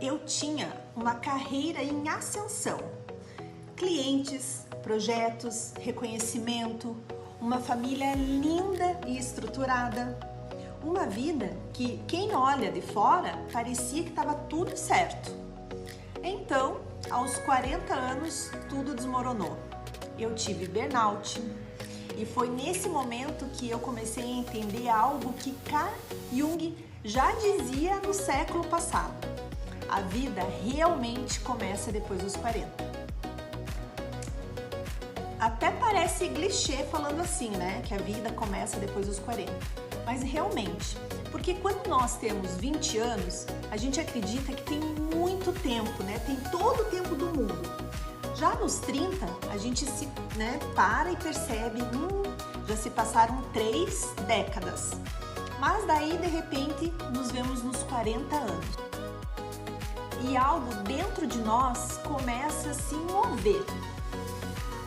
eu tinha uma carreira em ascensão. Clientes, projetos, reconhecimento, uma família linda e estruturada. Uma vida que quem olha de fora parecia que estava tudo certo. Então, aos 40 anos, tudo desmoronou. Eu tive burnout e foi nesse momento que eu comecei a entender algo que Carl Jung já dizia no século passado. A vida realmente começa depois dos 40. Até parece clichê falando assim, né? Que a vida começa depois dos 40. Mas realmente, porque quando nós temos 20 anos, a gente acredita que tem muito tempo, né? Tem todo o tempo do mundo. Já nos 30, a gente se para e percebe, já se passaram 3 décadas. Mas daí, de repente, nos vemos nos 40 anos. E algo dentro de nós começa a se mover.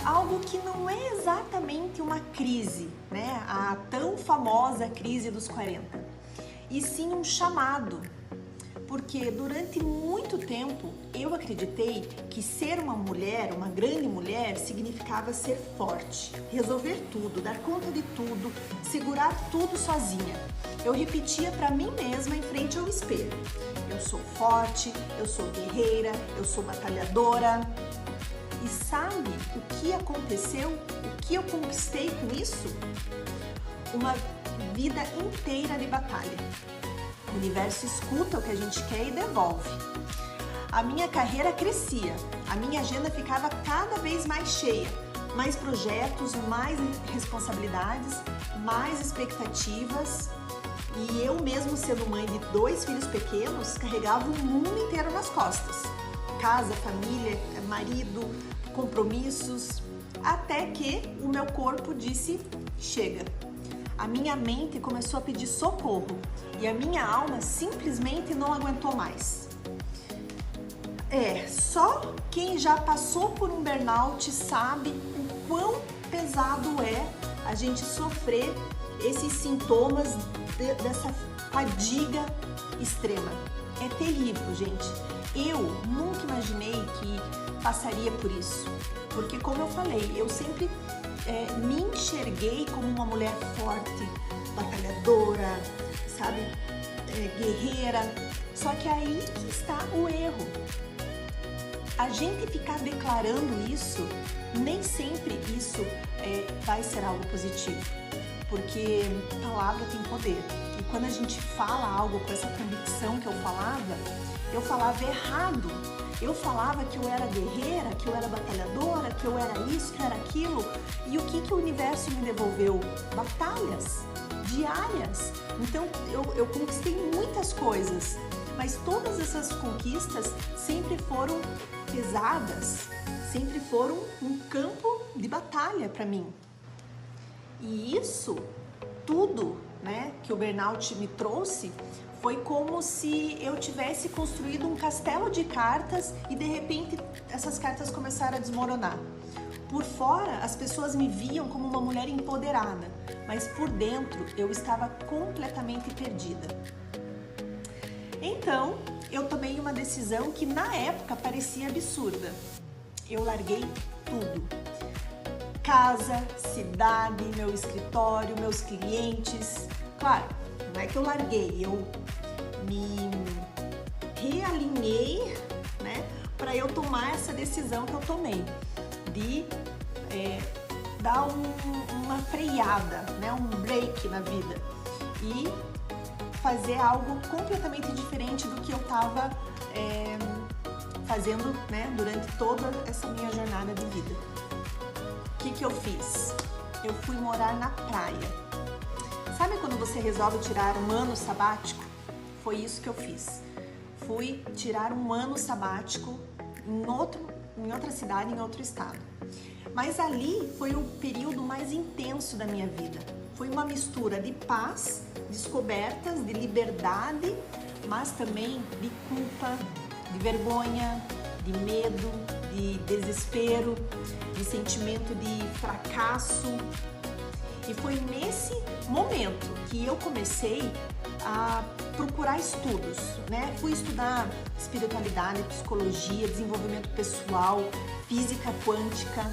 Algo que não é exatamente uma crise, né? A tão famosa crise dos 40. E sim um chamado. Porque durante muito tempo eu acreditei que ser uma mulher, uma grande mulher, significava ser forte, resolver tudo, dar conta de tudo, segurar tudo sozinha. Eu repetia para mim mesma em frente ao espelho. Eu sou forte, eu sou guerreira, eu sou batalhadora. E sabe o que aconteceu? O que eu conquistei com isso? Uma vida inteira de batalha. O universo escuta o que a gente quer e devolve. A minha carreira crescia, a minha agenda ficava cada vez mais cheia. Mais projetos, mais responsabilidades, mais expectativas. E eu mesmo sendo mãe de 2 filhos pequenos, carregava o mundo inteiro nas costas. Casa, família, marido, compromissos. Até que o meu corpo disse, chega. A minha mente começou a pedir socorro e a minha alma simplesmente não aguentou mais. Só quem já passou por um burnout sabe o quão pesado é a gente sofrer esses sintomas dessa fadiga extrema. É terrível, gente. Eu nunca imaginei que passaria por isso, porque como eu falei, eu sempre me enxerguei como uma mulher forte, batalhadora, sabe, guerreira. Só que aí que está o erro. A gente ficar declarando isso, nem sempre isso vai ser algo positivo, porque a palavra tem poder. E quando a gente fala algo com essa convicção que eu falava errado. Eu falava que eu era guerreira, que eu era batalhadora, que eu era isso, que eu era aquilo. E o que o universo me devolveu? Batalhas diárias. Então eu conquistei muitas coisas, mas todas essas conquistas sempre foram pesadas, sempre foram um campo de batalha para mim. E isso tudo, né, que o burnout me trouxe, foi como se eu tivesse construído um castelo de cartas e de repente essas cartas começaram a desmoronar. Por fora, as pessoas me viam como uma mulher empoderada, mas por dentro eu estava completamente perdida. Então, eu tomei uma decisão que na época parecia absurda. Eu larguei tudo. Casa, cidade, meu escritório, meus clientes. Claro, não é que eu larguei, eu me realinhei, né, para eu tomar essa decisão que eu tomei de dar uma freada, né, um break na vida e fazer algo completamente diferente do que eu estava fazendo, né, durante toda essa minha jornada de vida. O que eu fiz? Eu fui morar na praia. Sabe quando você resolve tirar um ano sabático? Foi isso que eu fiz. Fui tirar um ano sabático em outra cidade, em outro estado. Mas ali foi o período mais intenso da minha vida. Foi uma mistura de paz, descobertas, de liberdade, mas também de culpa, de vergonha, de medo, de desespero, de sentimento de fracasso. E foi nesse momento que eu comecei a procurar estudos, né? Fui estudar espiritualidade, psicologia, desenvolvimento pessoal, física quântica,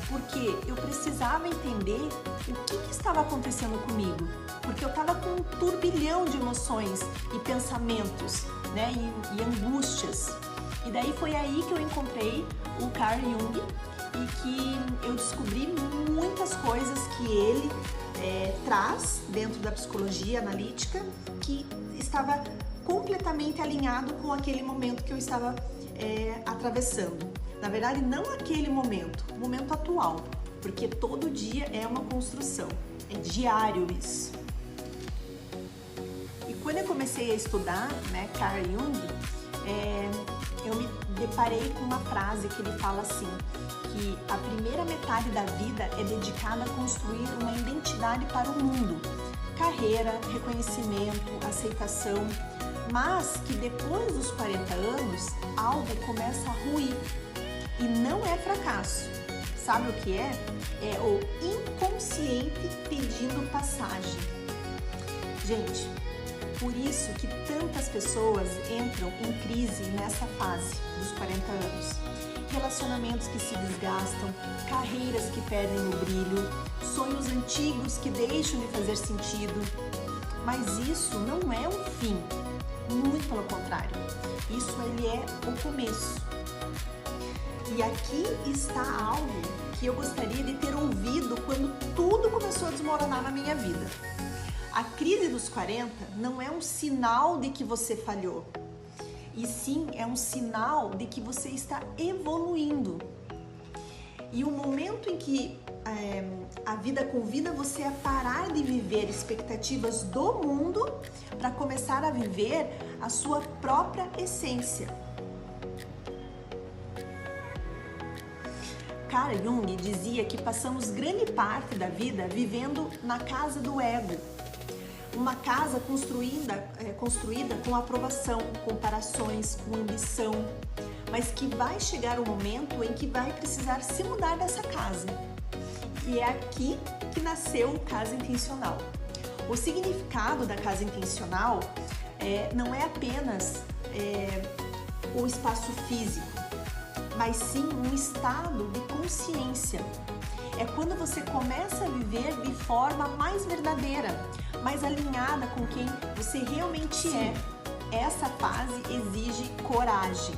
porque eu precisava entender o que estava acontecendo comigo, porque eu estava com um turbilhão de emoções e pensamentos, né? E angústias. E daí foi aí que eu encontrei o Carl Jung e que eu descobri muitas coisas que ele traz dentro da psicologia analítica que estava completamente alinhado com aquele momento que eu estava atravessando. Na verdade, não aquele momento, o momento atual, porque todo dia é uma construção, é diário isso. E quando eu comecei a estudar, né, Carl Jung, eu me deparei com uma frase que ele fala assim, que a primeira metade da vida é dedicada a construir uma identidade para o mundo, carreira, reconhecimento, aceitação, mas que depois dos 40 anos, algo começa a ruir e não é fracasso. Sabe o que é? É o inconsciente pedindo passagem. Gente, por isso que tantas pessoas entram em crise nessa fase dos 40 anos. Relacionamentos que se desgastam, carreiras que perdem o brilho, sonhos antigos que deixam de fazer sentido. Mas isso não é um fim, muito pelo contrário. Isso ele é o começo. E aqui está algo que eu gostaria de ter ouvido quando tudo começou a desmoronar na minha vida. A crise dos 40 não é um sinal de que você falhou, e sim é um sinal de que você está evoluindo. E o momento em que a vida convida você a parar de viver expectativas do mundo para começar a viver a sua própria essência. Carl Jung dizia que passamos grande parte da vida vivendo na casa do ego. Uma casa construída com aprovação, comparações, com ambição, mas que vai chegar um momento em que vai precisar se mudar dessa casa. E é aqui que nasceu o Casa Intencional. O significado da casa intencional não é apenas o espaço físico, mas sim um estado de consciência. É quando você começa a viver de forma mais verdadeira, mais alinhada com quem você realmente é. Essa fase exige coragem,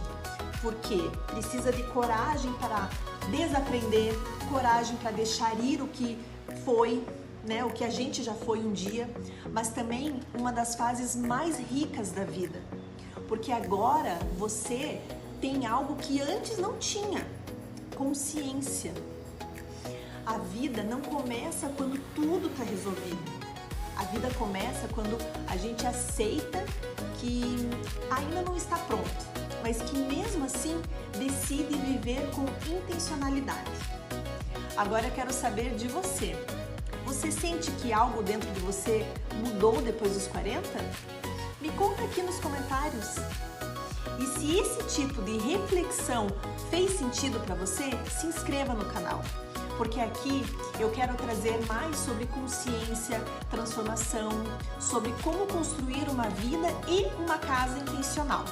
porque precisa de coragem para desaprender, coragem para deixar ir o que foi, né, o que a gente já foi um dia, mas também uma das fases mais ricas da vida, porque agora você tem algo que antes não tinha, consciência. A vida não começa quando tudo está resolvido. A vida começa quando a gente aceita que ainda não está pronto, mas que mesmo assim decide viver com intencionalidade. Agora eu quero saber de você. Você sente que algo dentro de você mudou depois dos 40? Me conta aqui nos comentários. E se esse tipo de reflexão fez sentido para você, se inscreva no canal, porque aqui eu quero trazer mais sobre consciência, transformação, sobre como construir uma vida e uma casa intencional.